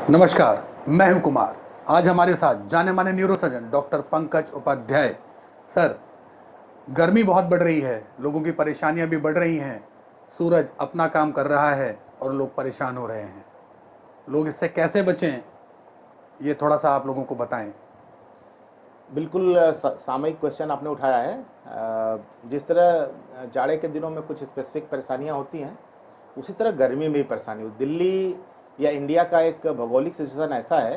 नमस्कार, मैं हूं कुमार। आज हमारे साथ जाने माने neurosurgeon doctor Pankaj Upadhyay. Sir, गर्मी बहुत बढ़ रही है, लोगों की परेशानियां भी बढ़ रही हैं। सूरज अपना काम कर रहा है और लोग परेशान हो रहे हैं। लोग इससे कैसे बचें, ये थोड़ा सा आप लोगों को बताएं। बिल्कुल सामयिक क्वेश्चन आपने उठाया है। जिस तरह जाड़े के दिनों में कुछ स्पेसिफिक परेशानियां होती हैं, उसी तरह गर्मी में भी परेशानी होती है। दिल्ली या इंडिया का एक भौगोलिक सिचुएशन ऐसा है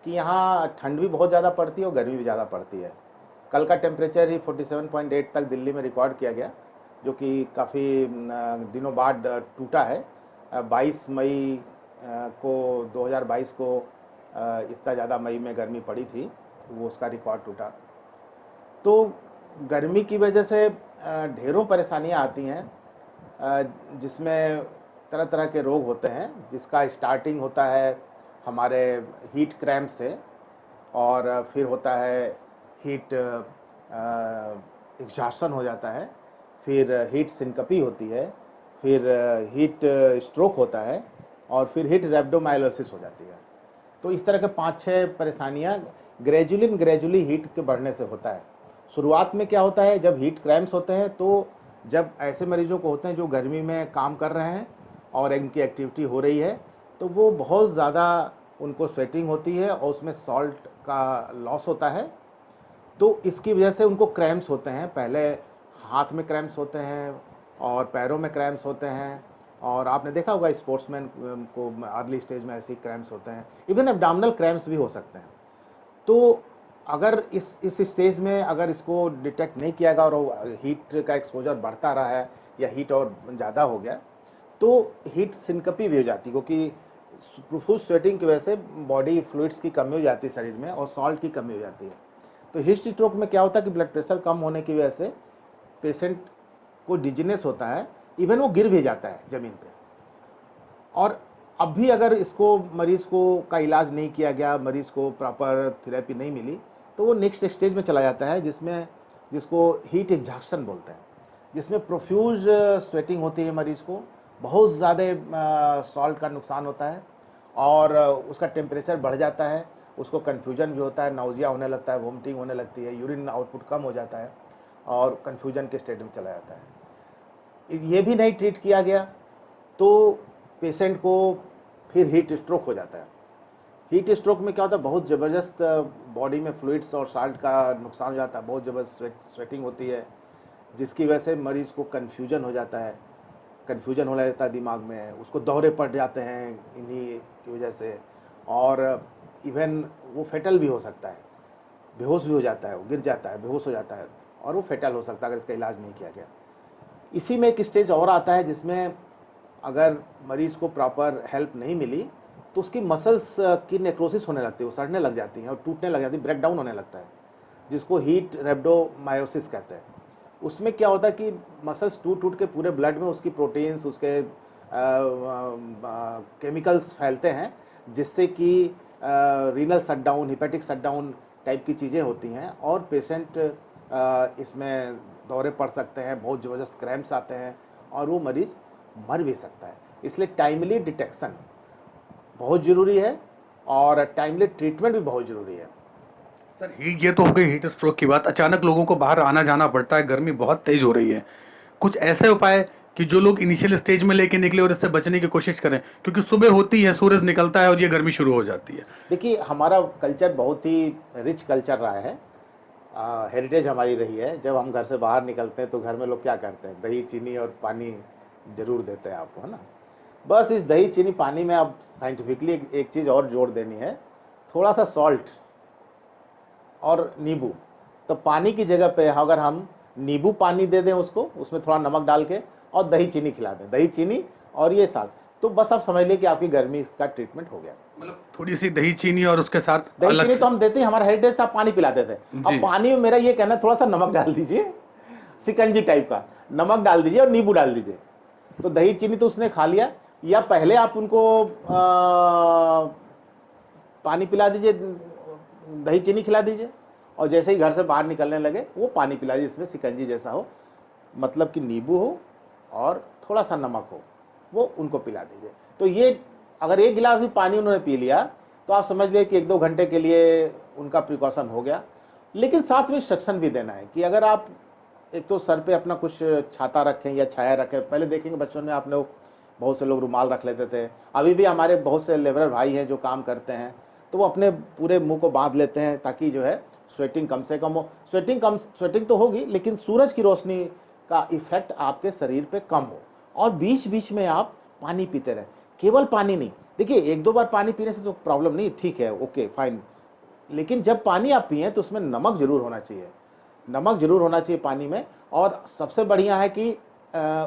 कि यहाँ ठंड भी बहुत ज़्यादा पड़ती है और गर्मी भी ज़्यादा पड़ती है। कल का टेम्परेचर ही 47.8 तक दिल्ली में रिकॉर्ड किया गया, जो कि काफ़ी दिनों बाद टूटा है। 22 मई को 2022 को इतना ज़्यादा मई में गर्मी पड़ी थी, वो उसका रिकॉर्ड टूटा। तो गर्मी की वजह से ढेरों परेशानियां आती हैं, जिसमें तरह तरह के रोग होते हैं, जिसका स्टार्टिंग होता है हमारे हीट क्रैम्प से, और फिर होता है हीट एग्जॉशन हो जाता है, फिर हीट सिनकपी होती है, फिर हीट स्ट्रोक होता है, और फिर हीट रेब्डोमाइलोसिस हो जाती है। तो इस तरह के 5-6 परेशानियां ग्रेजुअली हीट के बढ़ने से होता है। शुरुआत में क्या होता है, जब हीट क्रैम्प्स होते हैं, तो जब ऐसे मरीजों को होते हैं जो गर्मी में काम कर रहे हैं और इनकी एक्टिविटी हो रही है, तो वो बहुत ज़्यादा उनको स्वेटिंग होती है और उसमें सॉल्ट का लॉस होता है। तो इसकी वजह से उनको क्रैम्प्स होते हैं। पहले हाथ में क्रैम्प्स होते हैं और पैरों में क्रैम्प्स होते हैं, और आपने देखा होगा स्पोर्ट्समैन को अर्ली स्टेज में ऐसे ही क्रैम्प्स होते हैं। इवन एब्डोमिनल क्रैम्प्स भी हो सकते हैं। तो अगर इस स्टेज में अगर इसको डिटेक्ट नहीं किया गया और हीट का एक्सपोजर बढ़ता रहा है या हीट और ज़्यादा हो गया, तो हीट सिनकपी भी हो जाती है, क्योंकि प्रोफ्यूज स्वेटिंग की वजह से बॉडी फ्लूइड्स की कमी हो जाती है शरीर में, और सॉल्ट की कमी हो जाती है। तो हीट स्ट्रोक में क्या होता है कि ब्लड प्रेशर कम होने की वजह से पेशेंट को डिजीनेस होता है, इवन वो गिर भी जाता है ज़मीन पे। और अब भी अगर इसको मरीज को का इलाज नहीं किया गया, मरीज को प्रॉपर थेरेपी नहीं मिली, तो वो नेक्स्ट स्टेज में चला जाता है, जिसको हीट एग्जॉशन बोलते हैं, जिसमें प्रोफ्यूज स्वेटिंग होती है मरीज को, बहुत ज़्यादा सॉल्ट का नुकसान होता है, और उसका टेम्परेचर बढ़ जाता है, उसको कन्फ्यूजन भी होता है, नाउजिया होने लगता है, वोमिटिंग होने लगती है, यूरिन आउटपुट कम हो जाता है, और कन्फ्यूजन के स्टेज में चला जाता है। ये भी नहीं ट्रीट किया गया तो पेशेंट को फिर हीट स्ट्रोक हो जाता है। हीट स्ट्रोक में क्या होता है, बहुत ज़बरदस्त बॉडी में फ्लूइड्स और साल्ट का नुकसान हो जाता है, बहुत ज़बरदस्त स्वेटिंग होती है, जिसकी वजह से मरीज़ को कन्फ्यूजन हो जाता है, कन्फ्यूजन होने लगता है दिमाग में, उसको दौरे पड़ जाते हैं इन्हीं की वजह से, और इवन वो फेटल भी हो सकता है, बेहोश भी हो जाता है, वो गिर जाता है, बेहोश हो जाता है, और वो फेटल हो सकता है अगर इसका इलाज नहीं किया गया। इसी में एक स्टेज और आता है, जिसमें अगर मरीज़ को प्रॉपर हेल्प नहीं मिली, तो उसकी मसल्स की नेक्रोसिस होने लगती है, वो सड़ने लग जाती हैं और टूटने लग जाती है, ब्रेक डाउन होने लगता है, जिसको हीट रेब्डोमायोसिस कहते हैं। उसमें क्या होता है कि मसल्स टूट टूट के पूरे ब्लड में उसकी प्रोटीन्स, उसके केमिकल्स फैलते हैं, जिससे कि renal shutdown, hepatic shutdown type की चीज़ें होती हैं, और पेशेंट इसमें दौरे पड़ सकते हैं, बहुत ज़बरदस्त क्रैम्प्स आते हैं, और वो मरीज़ मर भी सकता है। इसलिए टाइमली डिटेक्शन बहुत ज़रूरी है, और टाइमली ट्रीटमेंट भी बहुत ज़रूरी है। सर, ये तो हो गई हीट स्ट्रोक की बात। अचानक लोगों को बाहर आना जाना पड़ता है, गर्मी बहुत तेज हो रही है। कुछ ऐसे उपाय कि जो लोग इनिशियल स्टेज में लेके निकले और इससे बचने की कोशिश करें, क्योंकि सुबह होती है, सूरज निकलता है और ये गर्मी शुरू हो जाती है। देखिए, हमारा कल्चर बहुत ही रिच कल्चर रहा है, हेरिटेज हमारी रही है। जब हम घर से बाहर निकलते हैं तो घर में लोग क्या करते हैं, दही चीनी और पानी ज़रूर देते हैं आपको, है ना। बस इस दही चीनी पानी में अब साइंटिफिकली एक चीज़ और जोड़ देनी है, थोड़ा सा सॉल्ट और नींबू। तो पानी की जगह पे अगर हम नींबू पानी दे दें उसको, उसमें थोड़ा नमक डाल के, और दही चीनी खिला दें, दही चीनी और ये साथ, तो बस आप समझ लें कि आपकी गर्मी का ट्रीटमेंट हो गया। मतलब थोड़ी सी दही चीनी और उसके साथ दही अलग चीनी तो से। हम देते हैं, हमारा हेरिटेज था, पानी पिलाते थे। अब जी। पानी में मेरा ये कहना है, थोड़ा सा नमक डाल दीजिए, सिकंजी टाइप का नमक डाल दीजिए और नींबू डाल दीजिए। तो दही चीनी तो उसने खा लिया, या पहले आप उनको पानी पिला दीजिए, दही चीनी खिला दीजिए, और जैसे ही घर से बाहर निकलने लगे वो पानी पिला दीजिए, इसमें सिकंजी जैसा हो, मतलब कि नींबू हो और थोड़ा सा नमक हो, वो उनको पिला दीजिए। तो ये अगर एक गिलास भी पानी उन्होंने पी लिया तो आप समझ लिए कि 1-2 घंटे के लिए उनका प्रिकॉशन हो गया। लेकिन साथ में इंस्ट्रक्शन भी देना है कि अगर आप एक तो सर पे अपना कुछ छाता रखें या छाया रखें। पहले देखेंगे बचपन में आपने बहुत से लोग रुमाल रख लेते थे। अभी भी हमारे बहुत से लेबर भाई हैं जो काम करते हैं, तो वो अपने पूरे मुंह को बांध लेते हैं ताकि जो है स्वेटिंग कम से कम हो। स्वेटिंग तो होगी, लेकिन सूरज की रोशनी का इफेक्ट आपके शरीर पे कम हो। और बीच बीच में आप पानी पीते रहें, केवल पानी नहीं। देखिए 1-2 बार पानी पीने से तो प्रॉब्लम नहीं, ठीक है, ओके फाइन, लेकिन जब पानी आप पिए तो उसमें नमक जरूर होना चाहिए, नमक जरूर होना चाहिए पानी में। और सबसे बढ़िया है कि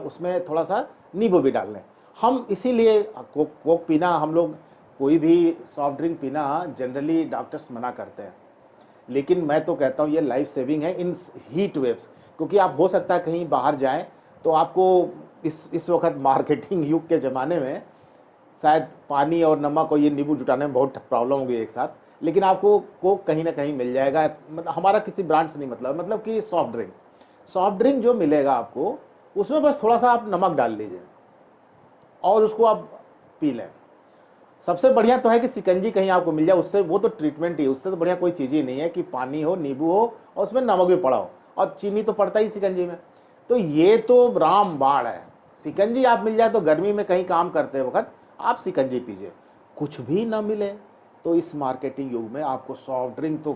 उसमें थोड़ा सा नींबू भी डाल लें। हम इसीलिए कोक पीना, हम लोग कोई भी सॉफ्ट ड्रिंक पीना जनरली डॉक्टर्स मना करते हैं, लेकिन मैं तो कहता हूँ ये लाइफ सेविंग है इन हीट वेव्स। क्योंकि आप हो सकता है कहीं बाहर जाएं तो आपको इस वक्त मार्केटिंग युग के ज़माने में शायद पानी और नमक और ये नींबू जुटाने में बहुत प्रॉब्लम होगी एक साथ, लेकिन आपको कोक कहीं ना कहीं मिल जाएगा। मतलब हमारा किसी ब्रांड से नहीं मतलब कि सॉफ्ट ड्रिंक जो मिलेगा आपको, उसमें बस थोड़ा सा आप नमक डाल लीजिए और उसको आप पी लें। सबसे बढ़िया तो है कि शिकंजी कहीं आपको मिल जाए, उससे वो तो ट्रीटमेंट ही, उससे तो बढ़िया कोई चीज़ ही नहीं है कि पानी हो, नींबू हो और उसमें नमक भी पड़ा हो, और चीनी तो पड़ता ही शिकंजी में। तो ये तो रामबाण है। शिकंजी आप मिल जाए तो गर्मी में कहीं काम करते वक्त आप शिकंजी पीजिए। कुछ भी ना मिले तो इस मार्केटिंग युग में आपको सॉफ्ट ड्रिंक तो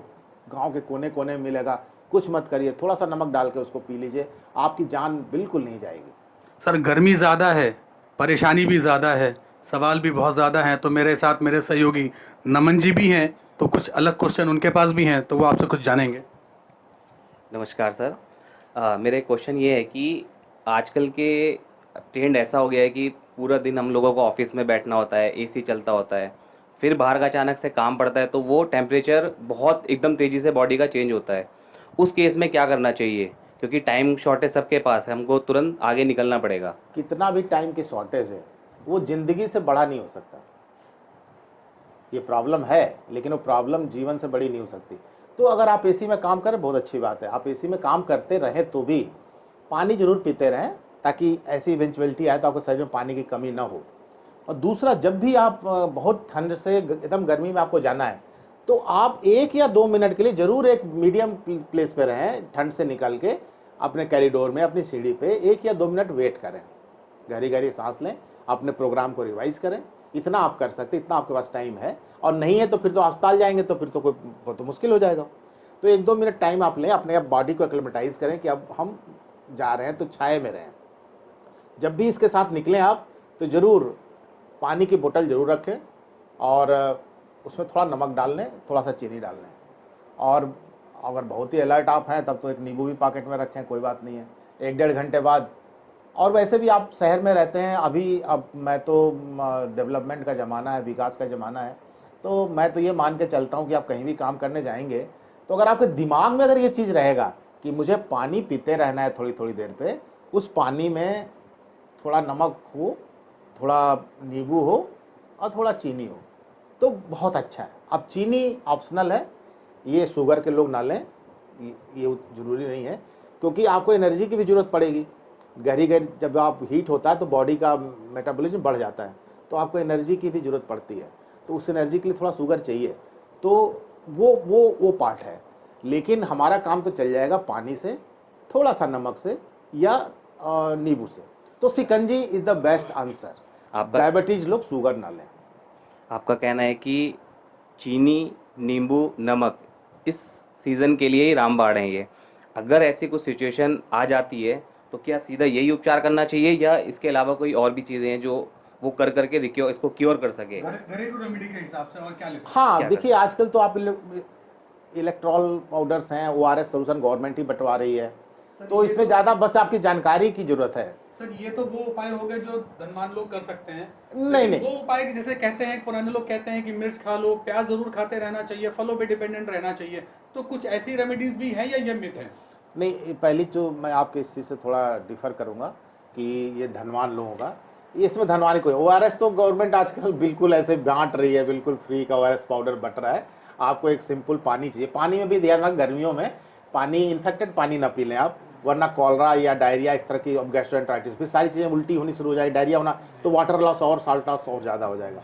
गांव के कोने कोने में मिलेगा। कुछ मत करिए, थोड़ा सा नमक डाल के उसको पी लीजिए, आपकी जान बिल्कुल नहीं जाएगी। सर गर्मी ज़्यादा है, परेशानी भी ज़्यादा है, सवाल भी बहुत ज़्यादा हैं, तो मेरे साथ मेरे सहयोगी नमन जी भी हैं, तो कुछ अलग क्वेश्चन उनके पास भी हैं, तो वो आपसे कुछ जानेंगे। नमस्कार सर। मेरा एक क्वेश्चन ये है कि आजकल के ट्रेंड ऐसा हो गया है कि पूरा दिन हम लोगों को ऑफिस में बैठना होता है, एसी चलता होता है, फिर बाहर का अचानक से काम पड़ता है तो वो टेम्परेचर बहुत एकदम तेज़ी से बॉडी का चेंज होता है। उस केस में क्या करना चाहिए, क्योंकि टाइम शॉर्टेज सबके पास है, हमको तुरंत आगे निकलना पड़ेगा। कितना भी टाइम की शॉर्टेज है, वो जिंदगी से बड़ा नहीं हो सकता। ये प्रॉब्लम है, लेकिन वो प्रॉब्लम जीवन से बड़ी नहीं हो सकती। तो अगर आप एसी में काम करें, बहुत अच्छी बात है, आप एसी में काम करते रहें तो भी पानी जरूर पीते रहें, ताकि ऐसी इवेंचुअलिटी आए तो आपके शरीर में पानी की कमी ना हो। और दूसरा, जब भी आप बहुत ठंड से एकदम गर्मी में आपको जाना है, तो आप 1 या 2 मिनट के लिए जरूर एक मीडियम प्लेस पे रहें, ठंड से निकल के अपने कॉरिडोर में, अपनी सीढ़ी पे 1 या 2 मिनट वेट करें, गहरी गहरी सांस लें, अपने प्रोग्राम को रिवाइज करें। इतना आप कर सकते, इतना आपके पास टाइम है। और नहीं है तो फिर तो अस्पताल जाएंगे, तो फिर तो कोई तो मुश्किल हो जाएगा। तो 1-2 मिनट टाइम आप लें, अपने आप बॉडी को एक्लिमेटाइज करें कि अब हम जा रहे हैं तो छाए में रहें। जब भी इसके साथ निकलें आप, तो ज़रूर पानी की बोतल ज़रूर रखें और उसमें थोड़ा नमक डाल लें, थोड़ा सा चीनी डाल लें। और अगर बहुत ही अलर्ट आप हैं तब तो एक नींबू भी पॉकेट में रखें, कोई बात नहीं है, 1-1.5 घंटे बाद। और वैसे भी आप शहर में रहते हैं अभी, अब मैं तो डेवलपमेंट का ज़माना है, विकास का ज़माना है, तो मैं तो ये मान के चलता हूँ कि आप कहीं भी काम करने जाएंगे तो अगर आपके दिमाग में अगर ये चीज़ रहेगा कि मुझे पानी पीते रहना है थोड़ी थोड़ी देर पे, उस पानी में थोड़ा नमक हो, थोड़ा नींबू हो और थोड़ा चीनी हो, तो बहुत अच्छा है। अब चीनी ऑप्शनल है, ये शुगर के लोग ना लें, ये ज़रूरी नहीं है, क्योंकि आपको एनर्जी की भी ज़रूरत पड़ेगी। गहरी जब आप हीट होता है तो बॉडी का मेटाबॉलिज्म बढ़ जाता है, तो आपको एनर्जी की भी ज़रूरत पड़ती है, तो उस एनर्जी के लिए थोड़ा शुगर चाहिए। तो वो पार्ट है, लेकिन हमारा काम तो चल जाएगा पानी से, थोड़ा सा नमक से या नींबू से। तो shikanji is the best answer. Diabetes लोग शुगर ना लें। आपका कहना है कि चीनी, नींबू, नमक इस सीज़न के लिए ही रामबाण है ये। अगर ऐसी कुछ सिचुएशन आ जाती है तो क्या सीधा यही उपचार करना चाहिए, या इसके अलावा कोई और भी चीज़ें हैं जो वो कर करके इसको क्योर कर सके? घरेलू रेमेडी के हिसाब से और क्या ले सकते हैं? हाँ, क्या देखिए आजकल तो आप इलेक्ट्रॉल पाउडर्स हैं, ORS सोल्यूशन गवर्नमेंट ही बंटवा रही है, तो इसमें ज़्यादा बस आपकी जानकारी की जरूरत है। सर ये तो वो उपाय हो गए जो धनवान लोग कर सकते हैं। नहीं, लेकिन नहीं। वो उपाय कि जैसे कहते हैं, पुराने लोग कहते हैं कि मिर्च खा लो, प्याज जरूर खाते रहना चाहिए, फलों पे डिपेंडेंट रहना चाहिए, तो कुछ ऐसी रेमेडीज भी हैं या ये मिथ है? नहीं, पहली तो मैं आपके इस चीज़ से थोड़ा डिफर करूंगा कि ये धनवान लोगों का, ये इसमें धनवान कोई, ORS तो गवर्नमेंट आजकल बिल्कुल ऐसे बांट रही है, बिल्कुल फ्री का ORS पाउडर बट रहा है। आपको एक सिंपल पानी चाहिए, पानी में भी ध्यान रखना, गर्मियों में पानी, इन्फेक्टेड पानी ना पी लें आप, वरना कॉलरा या डायरिया इस तरह की, अब गैस्ट्रोएंटराइटिस, फिर सारी चीज़ें उल्टी होनी शुरू हो जाएगी, डायरिया होना, तो वाटर लॉस और साल्ट लॉस और ज़्यादा हो जाएगा।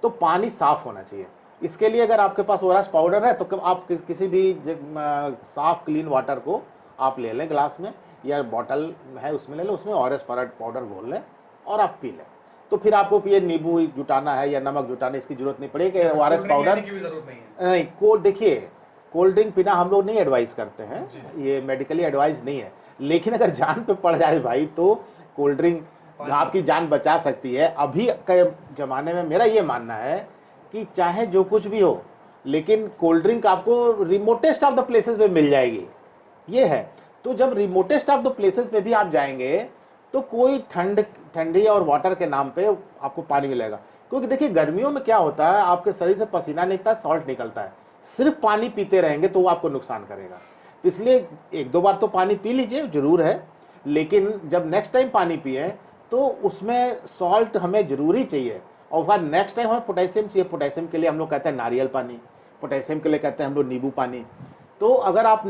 तो पानी साफ होना चाहिए। इसके लिए अगर आपके पास ओआरएस पाउडर है तो आप किसी भी साफ क्लीन वाटर को आप ले लें ग्लास में, या बॉटल है उसमें ले लें, उसमें ओआरएस पाउडर घोल लें और आप पी लें। तो फिर आपको ये नींबू जुटाना है या नमक जुटाने इसकी जरूरत नहीं पड़ेगी। ओआरएस पाउडर की भी जरूरत नहीं है। नहीं, देखिए कोल्ड ड्रिंक पीना हम लोग नहीं एडवाइस करते हैं, ये मेडिकली एडवाइस नहीं है, लेकिन अगर जान पे पड़ जाए भाई तो कोल्ड ड्रिंक आपकी जान बचा सकती है। अभी के ज़माने में मेरा ये मानना है कि चाहे जो कुछ भी हो, लेकिन कोल्ड ड्रिंक आपको रिमोटेस्ट ऑफ द प्लेसेस में मिल जाएगी, ये है। तो जब रिमोटेस्ट ऑफ द प्लेसेस में भी आप जाएंगे तो कोई ठंडी और वाटर के नाम पे आपको पानी मिलेगा। क्योंकि देखिए गर्मियों में क्या होता है, आपके शरीर से पसीना निकलता है, सॉल्ट निकलता है, सिर्फ पानी पीते रहेंगे तो वो आपको नुकसान करेगा। इसलिए एक दो बार तो पानी पी लीजिए, जरूर है, लेकिन जब नेक्स्ट टाइम पानी पिए तो उसमें सॉल्ट हमें जरूरी चाहिए। और फिर नेक्स्ट टाइम हमें पोटेशियम चाहिए। पोटेशियम के लिए हम लोग कहते हैं नारियल पानी, पोटेशियम के लिए कहते हैं हम लोग नींबू पानी। तो अगर आप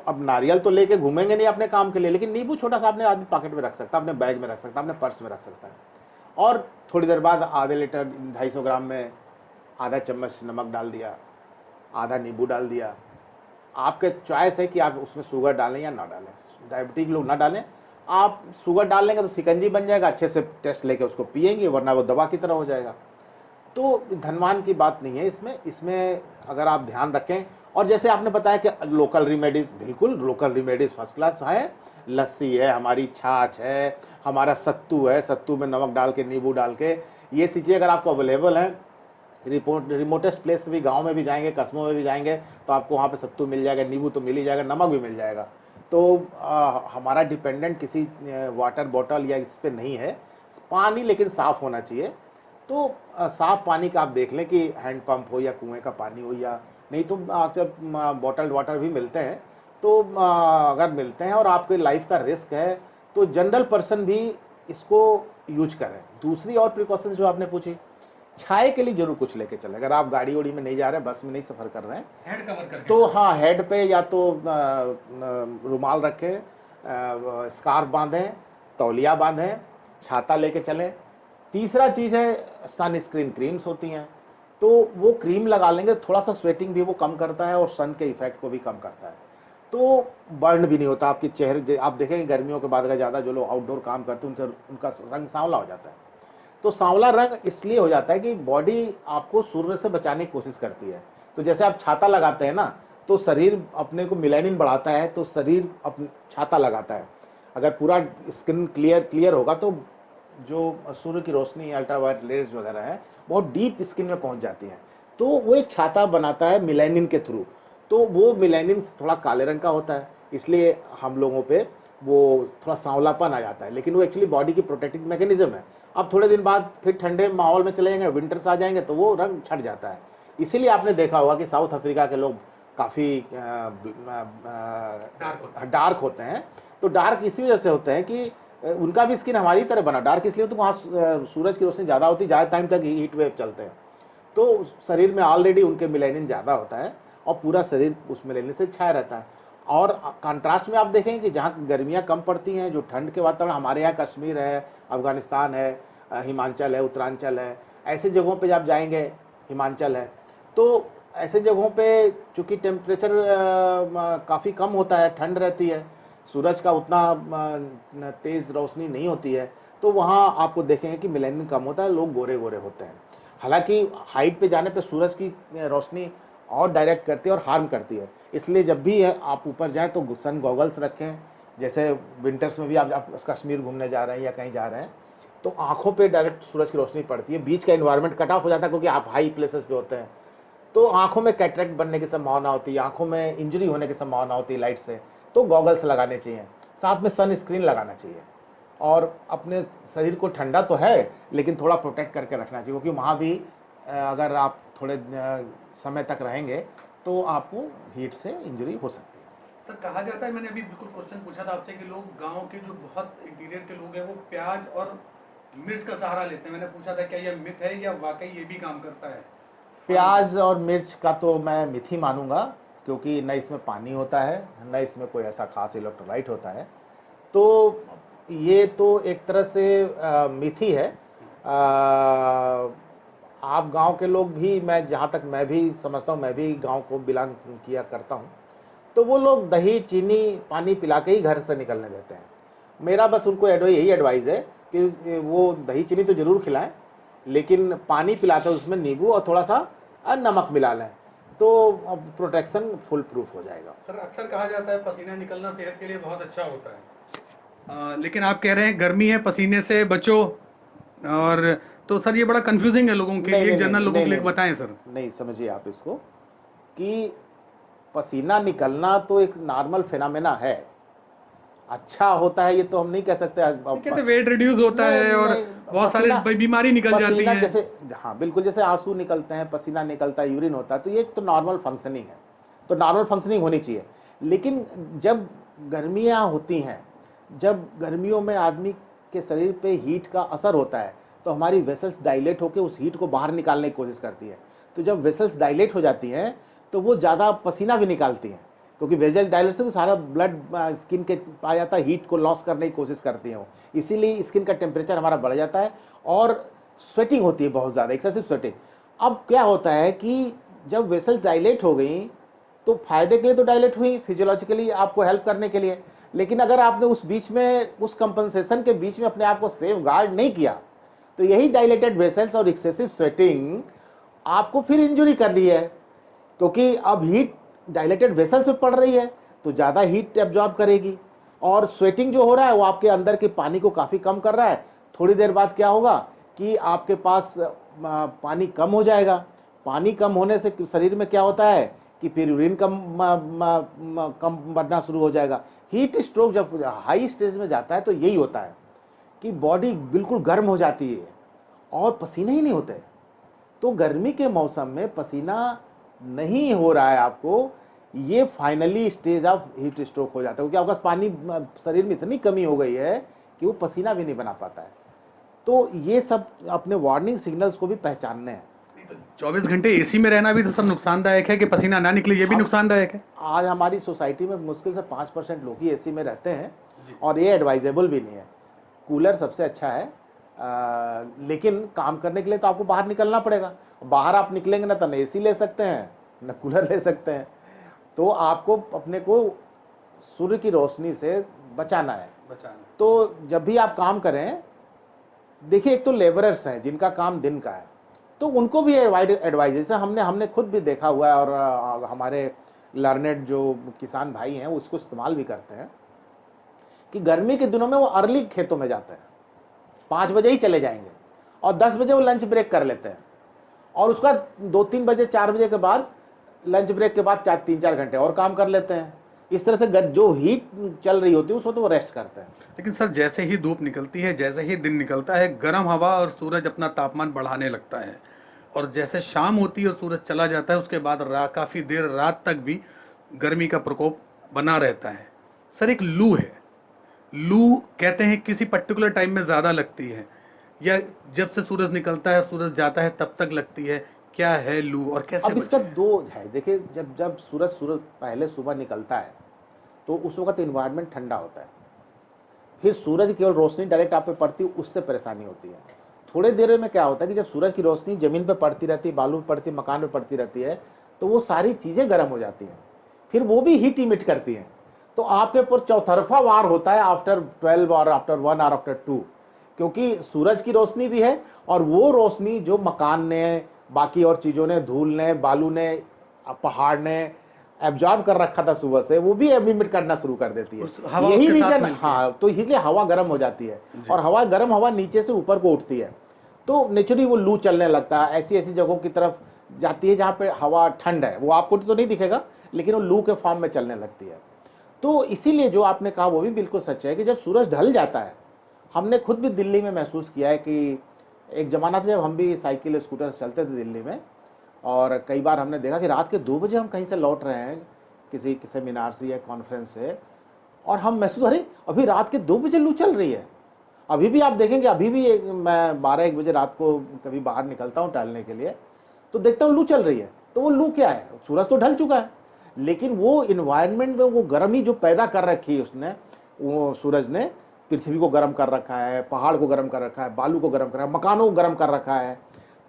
अब नारियल तो लेके घूमेंगे नहीं अपने काम के लिए, लेकिन नींबू छोटा सा अपने आदमी पॉकेट में रख सकता है, अपने बैग में रख सकता है, अपने पर्स में रख सकता है। और थोड़ी देर बाद आधे लीटर 250 ग्राम में आधा चम्मच नमक डाल दिया, आधा नींबू डाल दिया। आपके चॉइस है कि आप उसमें शुगर डालें या ना डालें। डायबिटिक लोग ना डालें, आप शुगर डाल लेंगे तो शिकंजी बन जाएगा, अच्छे से टेस्ट लेके उसको पिएंगे, वरना वो दवा की तरह हो जाएगा। तो धनवान की बात नहीं है इसमें अगर आप ध्यान रखें। और जैसे आपने बताया कि लोकल रेमेडीज, बिल्कुल लोकल रेमेडीज फर्स्ट क्लास है। लस्सी है, हमारी छाछ है, हमारा सत्तू है, सत्तू में नमक डाल के नींबू डाल के, ये चीज़ें अगर आपको अवेलेबल हैं, रिमोटेस्ट प्लेस भी, गांव में भी जाएंगे, कस्बों में भी जाएंगे तो आपको वहाँ पे सत्तू मिल जाएगा, नींबू तो मिल ही जाएगा, नमक भी मिल जाएगा। तो हमारा डिपेंडेंट किसी वाटर बॉटल या इस पे नहीं है। पानी लेकिन साफ़ होना चाहिए। तो साफ़ पानी का आप देख लें कि हैंड पंप हो या कुएं का पानी हो, या नहीं तो जब बॉटल्ड वाटर भी मिलते हैं। तो अगर मिलते हैं और आपके लाइफ का रिस्क है तो जनरल पर्सन भी इसको यूज करें। दूसरी और प्रिकॉशंस जो आपने पूछी, छाए के लिए जरूर कुछ लेके चले। अगर आप गाड़ी उड़ी में नहीं जा रहे हैं, बस में नहीं सफ़र कर रहे हैं, हेड कवर करके तो हाँ, हेड पे या तो रुमाल रखें, स्कार्फ बांधें, तौलिया बांधें, छाता लेके चलें। तीसरा चीज़ है सनस्क्रीन क्रीम्स होती हैं, तो वो क्रीम लगा लेंगे, थोड़ा सा स्वेटिंग भी वो कम करता है और सन के इफेक्ट को भी कम करता है। तो बर्न भी नहीं होता आपके चेहरे। आप देखेंगे गर्मियों के बाद का ज़्यादा जो लोग आउटडोर काम करते हैं उनका रंग सांवला हो जाता है। तो सांवला रंग इसलिए हो जाता है कि बॉडी आपको सूर्य से बचाने की कोशिश करती है। तो जैसे आप छाता लगाते हैं ना, तो शरीर अपने को मिलेनिन बढ़ाता है, तो शरीर अपने छाता लगाता है। अगर पूरा स्किन क्लियर होगा तो जो सूर्य की रोशनी, अल्ट्रावायलेट रेज वगैरह है, बहुत डीप स्किन में पहुंच जाती हैं, तो वो एक छाता बनाता है मिलेनिन के थ्रू। तो वो मिलेनिन थोड़ा काले रंग का होता है, इसलिए हम लोगों पे वो थोड़ा सांवलापन आ जाता है, लेकिन वो एक्चुअली बॉडी की प्रोटेक्टिव मैकेनिज्म है। अब थोड़े दिन बाद फिर ठंडे माहौल में चले जाएंगे, विंटर्स आ जाएंगे तो वो रंग छट जाता है। इसीलिए आपने देखा होगा कि साउथ अफ्रीका के लोग काफ़ी डार्क होते हैं। तो डार्क इसी वजह से होते हैं कि उनका भी स्किन हमारी तरह बना डार्क इसलिए तो वहाँ सूरज की रोशनी ज़्यादा होती है, ज़्यादा टाइम तक हीट वेव चलते हैं, तो शरीर में ऑलरेडी उनके मिलेनिन ज़्यादा होता है और पूरा शरीर उस मिलेनिन से छाया रहता है। और कंट्रास्ट में आप देखेंगे कि जहाँ गर्मियाँ कम पड़ती हैं, जो ठंड के वातावरण, हमारे यहाँ कश्मीर है, अफगानिस्तान है, हिमाचल है, उत्तरांचल है, ऐसे जगहों पे जब जाएंगे, हिमाचल है, तो ऐसे जगहों पे चूँकि टेम्परेचर काफ़ी कम होता है, ठंड रहती है, सूरज का उतना तेज़ रोशनी नहीं होती है, तो वहाँ आपको देखेंगे कि मिलेनिन कम होता है, लोग गोरे गोरे होते हैं। हालांकि हाइट पे जाने पे सूरज की रोशनी और डायरेक्ट करती है और हार्म करती है, इसलिए जब भी आप ऊपर जाएं तो सन गॉगल्स रखें। जैसे विंटर्स में भी आप कश्मीर घूमने जा रहे हैं या कहीं जा रहे हैं तो आंखों पे डायरेक्ट सूरज की रोशनी पड़ती है, बीच का एनवायरनमेंट कट ऑफ हो जाता है क्योंकि आप हाई प्लेसेस पे होते हैं, तो आंखों में कैटरेक्ट बनने की संभावना होती है, आंखों में इंजरी होने की संभावना होती है लाइट से। तो गॉगल्स लगाने चाहिए, साथ में सन स्क्रीन लगाना चाहिए, और अपने शरीर को ठंडा तो है लेकिन थोड़ा प्रोटेक्ट करके रखना चाहिए, क्योंकि वहाँ भी अगर आप थोड़े समय तक रहेंगे तो आपको हीट से इंजरी हो सकती है। सर कहा जाता है, मैंने अभी बिल्कुल क्वेश्चन पूछा था आपसे कि लोग गांव के जो बहुत इंटीरियर के लोग हैं वो प्याज और मिर्च का सहारा लेते हैं। मैंने पूछा था क्या यह मिथ है या वाकई ये भी काम करता है? प्याज और मिर्च का तो मैं मिथ ही मानूंगा, क्योंकि न इसमें पानी होता है, न इसमें कोई ऐसा खास इलेक्ट्रोलाइट होता है, तो ये तो एक तरह से मिथ ही है। आप गांव के लोग भी, मैं जहाँ तक मैं भी समझता हूँ, मैं भी गांव को बिलोंग किया करता हूँ, तो वो लोग दही चीनी पानी पिला के ही घर से निकलने देते हैं। मेरा बस उनको यही एडवाइस है कि वो दही चीनी तो ज़रूर खिलाएं, लेकिन पानी पिलाते हैं उसमें नींबू और थोड़ा सा नमक मिला लें, तो प्रोटेक्शन फुल प्रूफ हो जाएगा। सर अक्सर कहा जाता है पसीना निकलना सेहत के लिए बहुत अच्छा होता है, लेकिन आप कह रहे हैं गर्मी है पसीने से बचो, और तो सर ये बड़ा कंफ्यूजिंग है लोगों के लिए, जनरल लोगों के लिए बताएं सर। नहीं, समझिए आप इसको कि पसीना निकलना तो एक नॉर्मल फिनोमेना है, अच्छा होता है ये तो हम नहीं कह सकते। कहते वेट रिड्यूस होता है और बहुत सारी बीमारी निकल जाती है। जैसे हाँ बिल्कुल, जैसे आंसू निकलते हैं, पसीना निकलता है, यूरिन होता है, तो ये तो नॉर्मल फंक्शनिंग है, तो नॉर्मल फंक्शनिंग होनी चाहिए। लेकिन जब गर्मियाँ होती हैं, जब गर्मियों में आदमी के शरीर पे हीट का असर होता है, तो हमारी वेसल्स डायलेट होकर उस हीट को बाहर निकालने की कोशिश करती है। तो जब वेसल्स डायलेट हो जाती हैं तो वो ज़्यादा पसीना भी निकालती हैं, क्योंकि वेसल डायलेट से वो सारा ब्लड स्किन के पाया जाता है, हीट को लॉस करने की कोशिश करती हैं वो, इसीलिए स्किन का टेम्परेचर हमारा बढ़ जाता है और स्वेटिंग होती है बहुत ज़्यादा, एक्सेसिव स्वेटिंग। अब क्या होता है कि जब वेसल्स डायलेट हो गई तो फायदे के लिए तो डायलेट हुई, फिजियोलॉजिकली आपको हेल्प करने के लिए, लेकिन अगर आपने उस बीच में, उस कंपनसेशन के बीच में अपने आप को सेफ गार्ड नहीं किया, तो यही डायलेटेड वेसल्स और एक्सेसिव स्वेटिंग आपको फिर इंजुरी कर रही है, क्योंकि अब हीट डायलेटेड वेसल्स में पड़ रही है तो ज़्यादा हीट एब्जॉर्ब करेगी, और स्वेटिंग जो हो रहा है वो आपके अंदर के पानी को काफ़ी कम कर रहा है। थोड़ी देर बाद क्या होगा कि आपके पास पानी कम हो जाएगा, पानी कम होने से शरीर में क्या होता है कि फिर यूरिन कम बनना शुरू हो जाएगा। हीट स्ट्रोक जब हाई स्टेज में जाता है तो यही होता है कि बॉडी बिल्कुल गर्म हो जाती है और पसीने ही नहीं होते। तो गर्मी के मौसम में पसीना नहीं हो रहा है आपको, ये finally stage of heat stroke हो जाता है, क्योंकि आपका पानी शरीर में इतनी कमी हो गई है कि वो पसीना भी नहीं बना पाता है। तो ये सब अपने वार्निंग सिग्नल्स को भी पहचानने हैं। 24 घंटे एसी में रहना भी तो सर नुकसानदायक है कि पसीना ना निकले, ये भी नुकसानदायक है। आज हमारी सोसाइटी में मुश्किल से 5% लोग ही एसी में रहते हैं और ये एडवाइजेबल भी नहीं है। कूलर सबसे अच्छा है, लेकिन काम करने के लिए तो आपको बाहर निकलना पड़ेगा। बाहर आप निकलेंगे ना तो न एसी ले सकते हैं न कूलर ले सकते हैं, तो आपको अपने को सूर्य की रोशनी से बचाना है। तो जब भी आप काम करें, देखिए एक तो लेबरर्स हैं जिनका काम दिन का है, तो उनको भी एडवाइस, जैसे हमने खुद भी देखा हुआ है और हमारे लर्नेड जो किसान भाई हैं वो उसको इस्तेमाल भी करते हैं कि गर्मी के दिनों में वो अर्ली खेतों में जाते हैं, 5 बजे ही चले जाएंगे और 10 बजे वो लंच ब्रेक कर लेते हैं, और उसका 2-3 बजे 4 बजे के बाद लंच ब्रेक के बाद 3-4 घंटे और काम कर लेते हैं। इस तरह से जो हीट चल रही होती है उस वक्त वो रेस्ट करते हैं। लेकिन सर जैसे ही धूप निकलती है, जैसे ही दिन निकलता है, गर्म हवा और सूरज अपना तापमान बढ़ाने लगता है, और जैसे शाम होती है और सूरज चला जाता है उसके बाद काफ़ी देर रात तक भी गर्मी का प्रकोप बना रहता है। सर एक लू है, लू कहते हैं किसी पर्टिकुलर टाइम में ज़्यादा लगती है या जब से सूरज निकलता है सूरज जाता है तब तक लगती है, क्या है लू और कैसे? अब इसका दो है, देखिए जब सूरज पहले सुबह निकलता है तो उस वक्त इन्वायरमेंट ठंडा होता है, फिर सूरज केवल रोशनी डायरेक्ट आप पे पड़ती है, उससे परेशानी होती है। थोड़े देर में क्या होता है कि जब सूरज की रोशनी ज़मीन पे पड़ती रहती है, बालू पे पड़ती है, मकान पे पड़ती रहती है, तो वो सारी चीज़ें गर्म हो जाती हैं, फिर वो भी हीट इमिट करती हैं, तो आपके ऊपर चौतरफा वार होता है आफ्टर 12 और आफ्टर 1 और आफ्टर 2, क्योंकि सूरज की रोशनी भी है और वो रोशनी जो मकान ने, बाकी और चीज़ों ने, धूल ने, बालू ने, पहाड़ ने एब्जॉर्ब कर रखा था सुबह से, वो भी इमिट करना शुरू कर देती है। यही रीजन, हाँ, तो इसलिए हवा गर्म हो जाती है और गर्म हवा नीचे से ऊपर को उठती है, तो नेचुरली वो लू चलने लगता है। ऐसी ऐसी जगहों की तरफ जाती है जहाँ पे हवा ठंड है, वो आपको तो नहीं दिखेगा लेकिन वो लू के फॉर्म में चलने लगती है। तो इसीलिए जो आपने कहा वो भी बिल्कुल सच है कि जब सूरज ढल जाता है, हमने खुद भी दिल्ली में महसूस किया है कि एक ज़माना था जब हम भी साइकिल स्कूटर से चलते थे दिल्ली में, और कई बार हमने देखा कि रात के 2 बजे हम कहीं से लौट रहे हैं किसी सेमिनार से या कॉन्फ्रेंस से, और हम महसूस, अरे अभी रात के 2 बजे लू चल रही है। अभी भी आप देखेंगे, अभी भी मैं 12-1 बजे रात को कभी बाहर निकलता हूँ टहलने के लिए तो देखता हूँ लू चल रही है। तो वो लू क्या है, सूरज तो ढल चुका है, लेकिन वो इन्वायरमेंट में वो गर्मी जो पैदा कर रखी है उसने, वो सूरज ने पृथ्वी को गर्म कर रखा है, पहाड़ को गर्म कर रखा है, बालू को गर्म कर रखा है, मकानों को गर्म कर रखा है,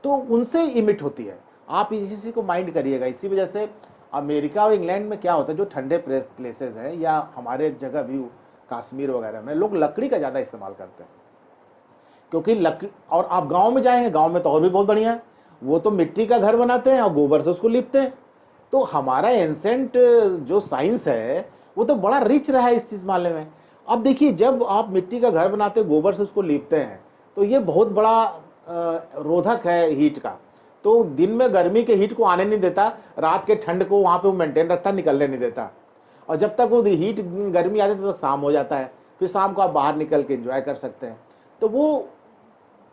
तो उनसे इमिट होती है। आप इसी चीज़ को माइंड करिएगा। इसी वजह से अमेरिका और इंग्लैंड में क्या होता है, जो ठंडे प्लेसेस हैं या हमारे जगह भी कश्मीर वगैरह में लोग लकड़ी का ज़्यादा इस्तेमाल करते हैं, क्योंकि लकड़ी। और आप गांव में जाएंगे, गांव में तो और भी बहुत बढ़िया है, वो तो मिट्टी का घर बनाते हैं और गोबर से उसको लिपते हैं। तो हमारा एंसेंट जो साइंस है वो तो बड़ा रिच रहा है इस चीज़ मामले में। अब देखिए, जब आप मिट्टी का घर बनाते हैं, गोबर से उसको लीपते हैं, तो ये बहुत बड़ा रोधक है हीट का। तो दिन में गर्मी के हीट को आने नहीं देता, रात के ठंड को वहाँ पे वो मेंटेन रखता, निकलने नहीं देता। और जब तक वो हीट गर्मी आती है तब तक शाम हो जाता है, फिर शाम को आप बाहर निकल के एंजॉय कर सकते हैं। तो वो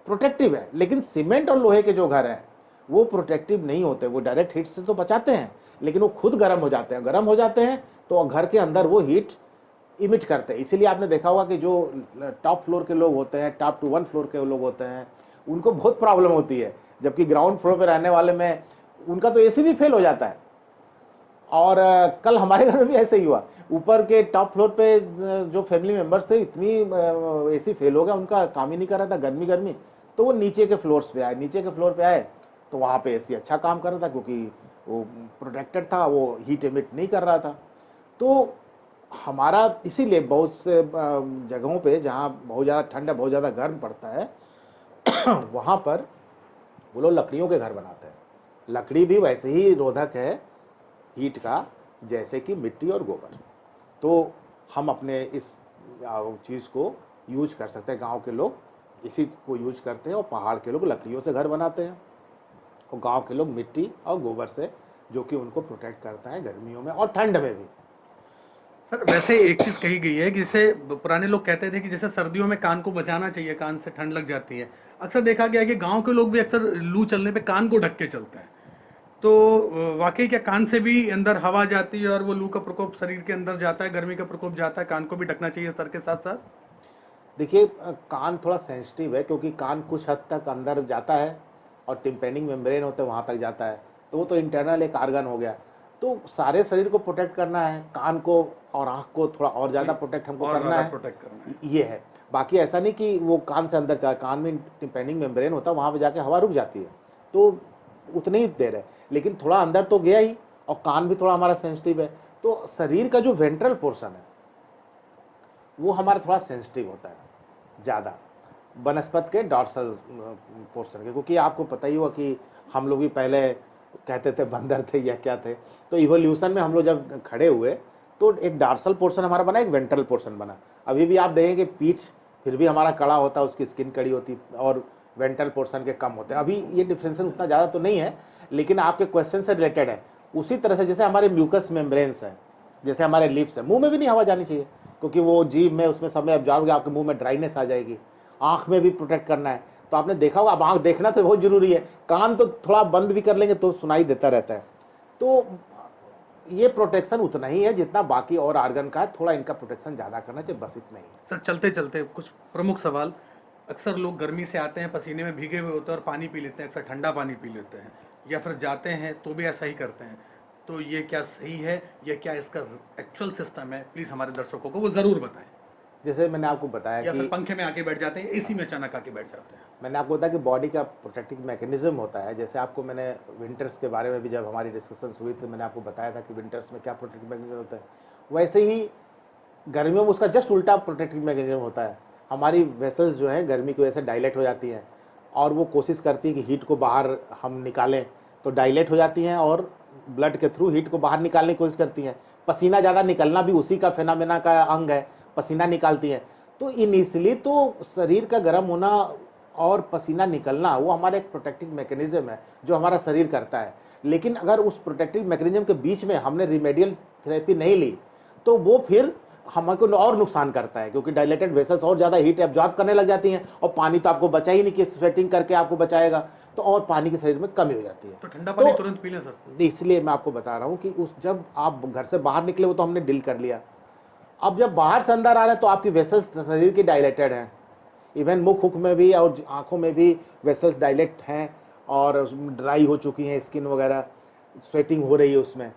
प्रोटेक्टिव है। लेकिन सीमेंट और लोहे के जो घर हैं वो प्रोटेक्टिव नहीं होते, वो डायरेक्ट हीट से तो बचाते हैं, लेकिन वो खुद गर्म हो जाते हैं। गर्म हो जाते हैं तो घर के अंदर वो हीट इमिट करते हैं। इसीलिए आपने देखा होगा कि जो टॉप फ्लोर के लोग होते हैं, टॉप टू 1 फ्लोर के लोग होते हैं, उनको बहुत प्रॉब्लम होती है, जबकि ग्राउंड फ्लोर पे रहने वाले में उनका तो एसी भी फेल हो जाता है। और कल हमारे घर में भी ऐसे ही हुआ। ऊपर के टॉप फ्लोर पे जो फैमिली मेंबर्स थे, इतनी एसी फेल हो गया, उनका काम ही नहीं कर रहा था, गर्मी, तो वो नीचे के फ्लोर्स पे आए। नीचे के फ्लोर पे आए तो वहाँ पे एसी अच्छा काम कर रहा था, क्योंकि वो प्रोटेक्टेड था, वो हीट एमिट नहीं कर रहा था। तो हमारा इसीलिए बहुत से जगहों पे जहाँ बहुत ज़्यादा ठंड है, बहुत ज़्यादा गर्म पड़ता है, वहाँ पर वो लोग लकड़ियों के घर बनाते हैं। लकड़ी भी वैसे ही रोधक है हीट का जैसे कि मिट्टी और गोबर। तो हम अपने इस चीज़ को यूज कर सकते हैं। गांव के लोग इसी को यूज करते हैं और पहाड़ के लोग लकड़ियों से घर बनाते हैं, और गांव के लोग मिट्टी और गोबर से, जो कि उनको प्रोटेक्ट करता है गर्मियों में और ठंड में भी। सर वैसे एक चीज़ कही गई है कि जैसे पुराने लोग कहते थे कि जैसे सर्दियों में कान को बचाना चाहिए, कान से ठंड लग जाती है। अक्सर देखा गया है कि गांव के लोग भी अक्सर लू चलने पे कान को ढक के चलते हैं। तो वाकई क्या कान से भी अंदर हवा जाती है और वो लू का प्रकोप शरीर के अंदर जाता है, गर्मी का प्रकोप जाता है, कान को भी ढकना चाहिए सर के साथ साथ? देखिए, कान थोड़ा सेंसिटिव है, क्योंकि कान कुछ हद तक अंदर जाता है और टिम्पेनिक मेम्ब्रेन होते हैं वहाँ तक जाता है, तो वो तो इंटरनल एक आर्गन हो गया। तो सारे शरीर को प्रोटेक्ट करना है, कान को और आँख को थोड़ा और ज़्यादा प्रोटेक्ट हमको करना है, ये है। बाकी ऐसा नहीं कि वो कान से अंदर चला, कान में टिम्पेनिक मेम्ब्रेन होता है, वहाँ पे जाके हवा रुक जाती है, तो उतनी ही देर है, लेकिन थोड़ा अंदर तो गया ही, और कान भी थोड़ा हमारा सेंसिटिव है। तो शरीर का जो वेंट्रल पोर्शन है वो हमारा थोड़ा सेंसिटिव होता है ज़्यादा बनस्पत के डॉर्सल पोर्शन के, क्योंकि आपको पता ही हुआ कि हम लोग भी पहले कहते थे बंदर थे या क्या थे। तो इवोल्यूशन में हम लोग जब खड़े हुए तो एक डॉर्सल पोर्शन हमारा बना, एक वेंट्रल पोर्शन बना। अभी भी आप देखेंगे पीठ फिर भी हमारा कड़ा होता है, उसकी स्किन कड़ी होती और वेंट्रल पोर्शन के कम होते हैं। अभी ये डिफरेंशियल उतना ज़्यादा तो नहीं है, लेकिन आपके क्वेश्चन से रिलेटेड है। उसी तरह से जैसे हमारे म्यूकस मेम्ब्रेन्स है, जैसे हमारे लिप्स है, मुंह में भी नहीं हवा जानी चाहिए, क्योंकि वो जीभ में उसमें समय एब्जॉर्ब होगा, आपके मुंह में ड्राइनेस आ जाएगी। आँख में भी प्रोटेक्ट करना है, तो आपने देखा होगा, अब आँख देखना तो बहुत जरूरी है, कान तो थोड़ा बंद भी कर लेंगे तो सुनाई देता रहता है। तो ये प्रोटेक्शन उतना ही है जितना बाकी और आर्गन का है, थोड़ा इनका प्रोटेक्शन ज़्यादा करना चाहिए, बस इतना ही। सर चलते चलते कुछ प्रमुख सवाल। अक्सर लोग गर्मी से आते हैं, पसीने में भीगे हुए होते हैं और पानी पी लेते हैं, अक्सर ठंडा पानी पी लेते हैं, या फिर जाते हैं तो भी ऐसा ही करते हैं। तो ये क्या सही है या क्या इसका एक्चुअल सिस्टम है? प्लीज़ हमारे दर्शकों को वो ज़रूर बताएं। जैसे मैंने आपको बताया या कि फिर पंखे में आके बैठ जाते हैं, एसी में अचानक आके बैठ जाते हैं। मैंने आपको बताया कि बॉडी का प्रोटेक्टिव मैकेनिज्म होता है। जैसे आपको मैंने विंटर्स के बारे में भी जब हमारी डिस्कशन हुई थी, मैंने आपको बताया था कि विंटर्स में क्या प्रोटेक्टिव मैकेनिज्म होता है। वैसे ही गर्मियों में उसका जस्ट उल्टा प्रोटेक्टिव मैकेनिज्म होता है। हमारी वेसल्स जो हैं गर्मी की वजह से डायलेट हो जाती हैं, और वो कोशिश करती है कि हीट को बाहर हम निकालें, तो डायलेट हो जाती हैं और ब्लड के थ्रू हीट को बाहर निकालने की कोशिश करती हैं। पसीना ज़्यादा निकलना भी उसी का फेनामेना का अंग है, पसीना निकालती हैं। तो इनिशियली तो शरीर का गर्म होना और पसीना निकलना वो हमारा एक प्रोटेक्टिव मैकेनिज्म है जो हमारा शरीर करता है। लेकिन अगर उस प्रोटेक्टिव मैकेनिज्म के बीच में हमने रिमेडियल थेरेपी नहीं ली तो वो फिर हमको और नुकसान करता है, क्योंकि डायलेटेड वेसल्स और ज़्यादा हीट एब्जॉर्ब करने लग जाती हैं, और पानी तो आपको बचा ही नहीं कि स्वेटिंग करके आपको बचाएगा, तो और पानी के शरीर में कमी हो जाती है। तो ठंडा पानी तुरंत पी लें सर? इसलिए मैं आपको बता रहा हूँ कि उस जब आप घर से बाहर निकले वो तो हमने डील कर लिया। अब जब बाहर से अंदर आ रहे हैं तो आपकी वेसल्स शरीर की डायलेटेड हैं, इवन मुख हुक में भी और आंखों में भी वेसल्स डायलेट हैं और ड्राई हो चुकी हैं, स्किन वगैरह स्वेटिंग हो रही है उसमें।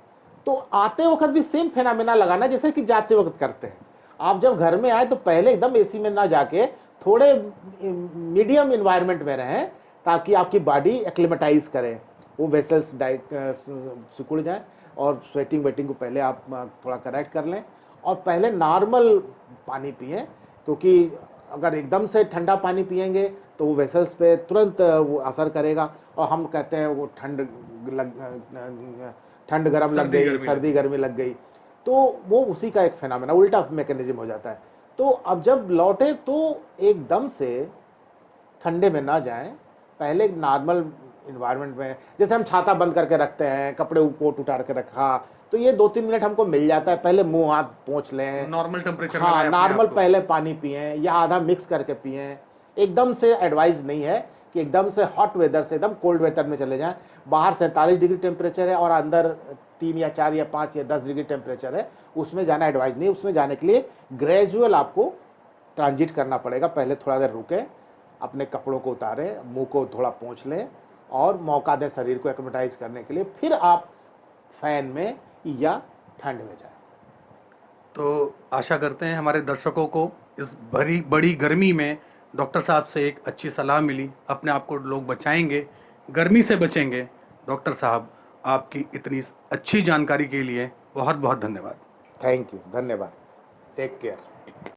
तो आते वक्त भी सेम फेनामेना लगाना जैसे कि जाते वक्त करते हैं। आप जब घर में आए तो पहले एकदम एसी में ना जाके थोड़े मीडियम इन्वायरमेंट में रहें, ताकि आपकी बॉडी एक्लिमेटाइज करे, वो वेसल्स सिकुड़ जाए, और स्वेटिंग वेटिंग को पहले आप थोड़ा करेक्ट कर लें, और पहले नॉर्मल पानी पिएं, क्योंकि अगर एकदम से ठंडा पानी पिएंगे तो वो वेसल्स पे तुरंत वो असर करेगा, और हम कहते हैं वो ठंड गर्म लग गई, सर्दी गर्मी लग गई, तो वो उसी का एक फिनोमेना, उल्टा मैकेनिज्म हो जाता है। तो अब जब लौटे तो एकदम से ठंडे में ना जाएं, पहले नॉर्मल इन्वायरमेंट में, जैसे हम छाता बंद करके रखते हैं, कपड़े कोट उतार के रखा, तो ये 2-3 मिनट हमको मिल जाता है, पहले मुंह हाथ पोंछ लें, नॉर्मल टेम्परेचर में हाँ लाएं नॉर्मल अपने आप पहले पानी पिएं या आधा मिक्स करके पिएं। एकदम से एडवाइस नहीं है कि एकदम से हॉट वेदर से एकदम कोल्ड वेदर में चले जाएं। बाहर 47 डिग्री टेम्परेचर है और अंदर 3 या 4 या 5 या 10 डिग्री टेम्परेचर है, उसमें जाना एडवाइस नहीं। उसमें जाने के लिए ग्रेजुअल आपको ट्रांजिट करना पड़ेगा। पहले थोड़ा देर रुकें, अपने कपड़ों को उतारें, मुंह को थोड़ा पोंछ लें और मौका दें शरीर को एक्लिमेटाइज करने के लिए, फिर आप फैन में या ठंड में जाएं। तो आशा करते हैं हमारे दर्शकों को इस बड़ी गर्मी में डॉक्टर साहब से एक अच्छी सलाह मिली, अपने आप को लोग बचाएंगे, गर्मी से बचेंगे। डॉक्टर साहब, आपकी इतनी अच्छी जानकारी के लिए बहुत बहुत धन्यवाद। थैंक यू, धन्यवाद, टेक केयर।